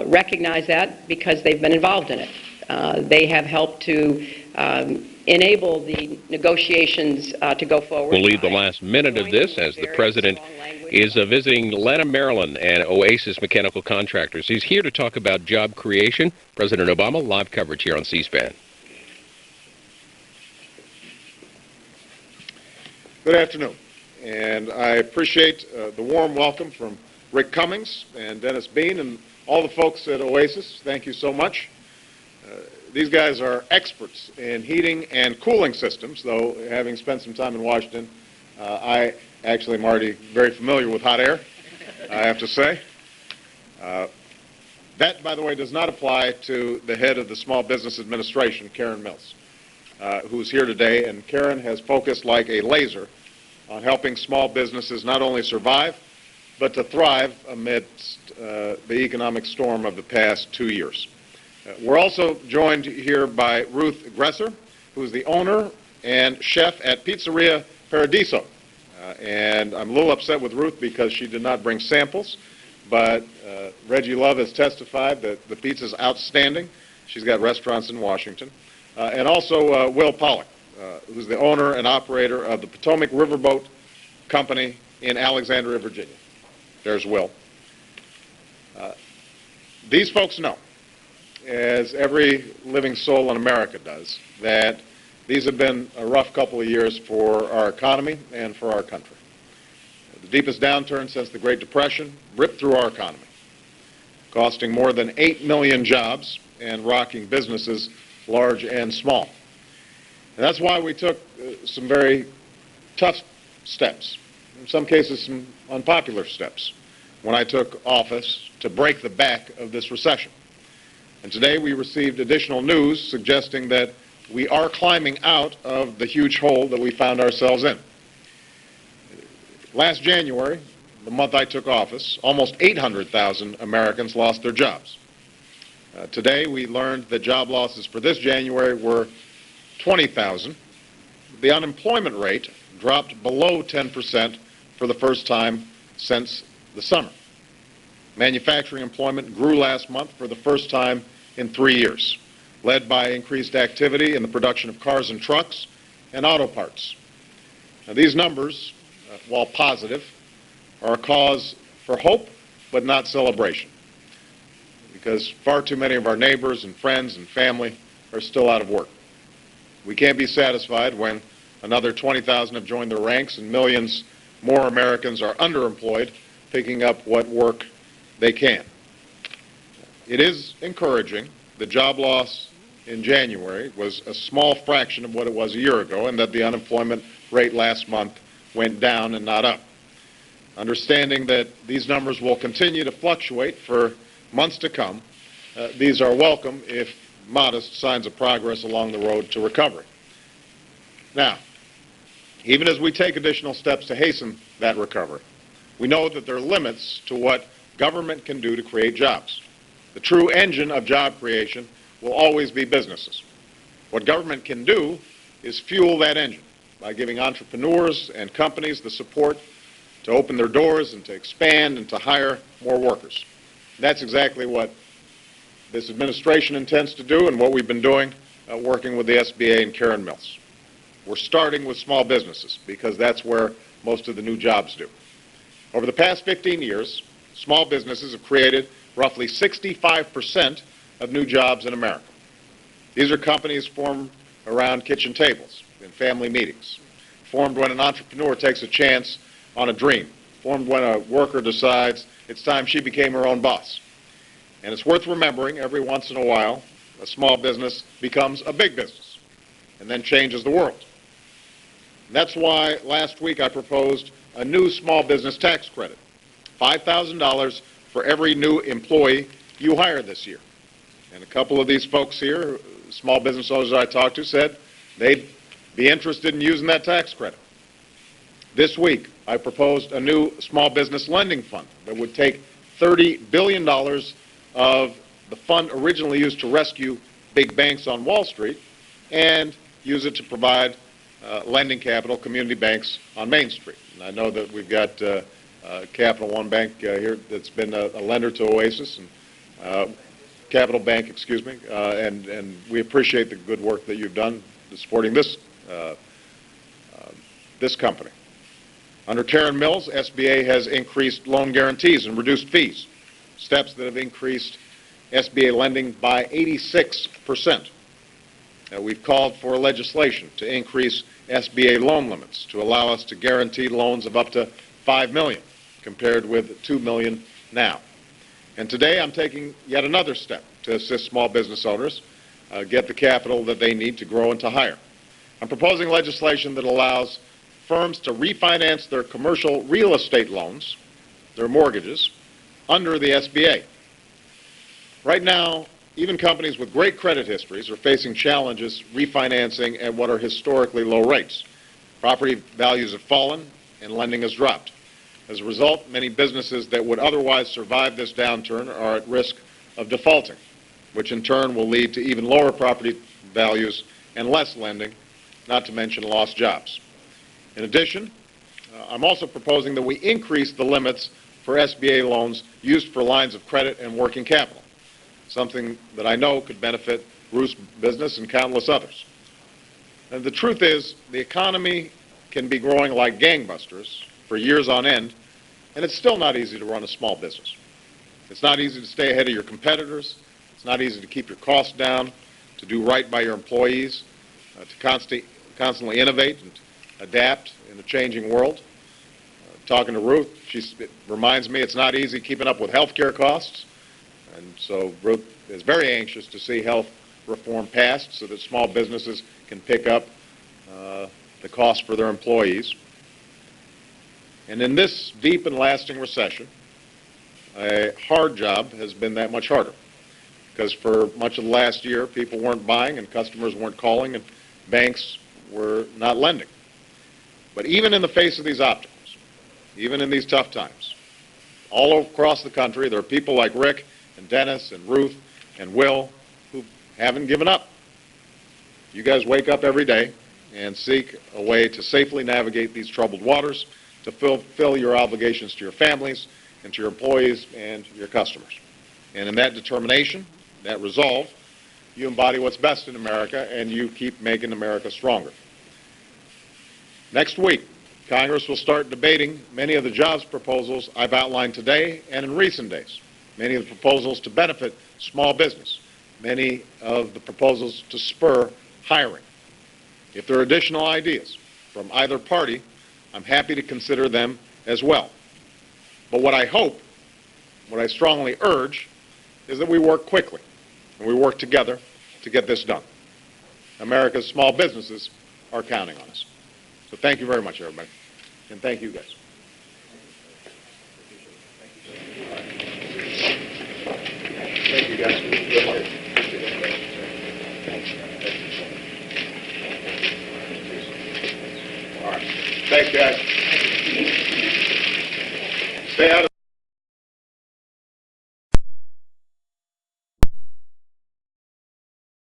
recognize that because they've been involved in it. They have helped to enable the negotiations to go forward. We'll leave the last minute of this as the President is visiting Lanham, Maryland, and Oasis Mechanical Contractors. He's here to talk about job creation. President Obama, live coverage here on C-SPAN. Good afternoon, and I appreciate the warm welcome from Rick Cummings and Dennis Bean and all the folks at Oasis. Thank you so much. These guys are experts in heating and cooling systems, though having spent some time in Washington, I actually am already very familiar with hot air, I have to say. That, by the way, does not apply to the head of the Small Business Administration, Karen Mills, who's here today, and Karen has focused like a laser on helping small businesses not only survive, but to thrive amidst the economic storm of the past 2 years. We're also joined here by Ruth Gresser, who's the owner and chef at Pizzeria Paradiso. And I'm a little upset with Ruth because she did not bring samples, but Reggie Love has testified that the pizza's outstanding. She's got restaurants in Washington. And also Will Pollack, who's the owner and operator of the Potomac Riverboat Company in Alexandria, Virginia. There's Will. These folks know, as every living soul in America does, that these have been a rough couple of years for our economy and for our country. The deepest downturn since the Great Depression ripped through our economy, costing more than 8 million jobs and rocking businesses large and small. And that's why we took some very tough steps, in some cases some unpopular steps, when I took office to break the back of this recession. And today we received additional news suggesting that we are climbing out of the huge hole that we found ourselves in. Last January, the month I took office, almost 800,000 Americans lost their jobs. Today we learned that job losses for this January were 20,000. The unemployment rate dropped below 10% for the first time since the summer. Manufacturing employment grew last month for the first time in 3 years, led by increased activity in the production of cars and trucks and auto parts. Now, these numbers, while positive, are a cause for hope but not celebration, because far too many of our neighbors and friends and family are still out of work. We can't be satisfied when another 20,000 have joined their ranks and millions more Americans are underemployed, picking up what work they can. It is encouraging the job loss in January was a small fraction of what it was a year ago, and that the unemployment rate last month went down and not up. Understanding that these numbers will continue to fluctuate for months to come, these are welcome, if modest, signs of progress along the road to recovery. Now, even as we take additional steps to hasten that recovery, we know that there are limits to what government can do to create jobs. The true engine of job creation will always be businesses. What government can do is fuel that engine by giving entrepreneurs and companies the support to open their doors and to expand and to hire more workers. That's exactly what this administration intends to do and what we've been doing working with the SBA and Karen Mills. We're starting with small businesses because that's where most of the new jobs do. Over the past 15 years, small businesses have created roughly 65% of new jobs in America. These are companies formed around kitchen tables in family meetings, formed when an entrepreneur takes a chance on a dream, formed when a worker decides it's time she became her own boss. And it's worth remembering every once in a while a small business becomes a big business and then changes the world. And that's why last week I proposed a new small business tax credit, $5,000 for every new employee you hire this year. And a couple of these folks here, small business owners that I talked to, said they'd be interested in using that tax credit. This week, I proposed a new small business lending fund that would take $30 billion of the fund originally used to rescue big banks on Wall Street and use it to provide lending capital, community banks on Main Street. And I know that we've got Capital One Bank here that's been a lender to Oasis, and uh, Capital Bank, excuse me, and we appreciate the good work that you've done supporting this this company. Under Karen Mills, SBA has increased loan guarantees and reduced fees, steps that have increased SBA lending by 86%. We've called for legislation to increase SBA loan limits to allow us to guarantee loans of up to $5 million, compared with $2 million now. And today I'm taking yet another step to assist small business owners get the capital that they need to grow and to hire. I'm proposing legislation that allows firms to refinance their commercial real estate loans, their mortgages, under the SBA. Right now, even companies with great credit histories are facing challenges refinancing at what are historically low rates. Property values have fallen and lending has dropped. As a result, many businesses that would otherwise survive this downturn are at risk of defaulting, which in turn will lead to even lower property values and less lending, not to mention lost jobs. In addition, I'm also proposing that we increase the limits for SBA loans used for lines of credit and working capital, something that I know could benefit Ruth's business and countless others. And the truth is, the economy can be growing like gangbusters for years on end, and it's still not easy to run a small business. It's not easy to stay ahead of your competitors. It's not easy to keep your costs down, to do right by your employees, to constantly innovate and adapt in a changing world. Talking to Ruth, it reminds me it's not easy keeping up with health care costs. And so Ruth is very anxious to see health reform passed so that small businesses can pick up the cost for their employees. And in this deep and lasting recession, a hard job has been that much harder, because for much of the last year, people weren't buying and customers weren't calling and banks were not lending. But even in the face of these obstacles, even in these tough times, all across the country, there are people like Rick and Dennis and Ruth and Will who haven't given up. You guys wake up every day and seek a way to safely navigate these troubled waters, to fulfill your obligations to your families and to your employees and your customers. And in that determination, that resolve, you embody what's best in America, and you keep making America stronger. Next week, Congress will start debating many of the jobs proposals I've outlined today and in recent days, many of the proposals to benefit small business, many of the proposals to spur hiring. If there are additional ideas from either party, I'm happy to consider them as well. But what I hope, what I strongly urge, is that we work quickly and we work together to get this done. America's small businesses are counting on us. So thank you very much, everybody. And thank you, guys. Thank you, guys. All right. Thanks, guys. Stay out of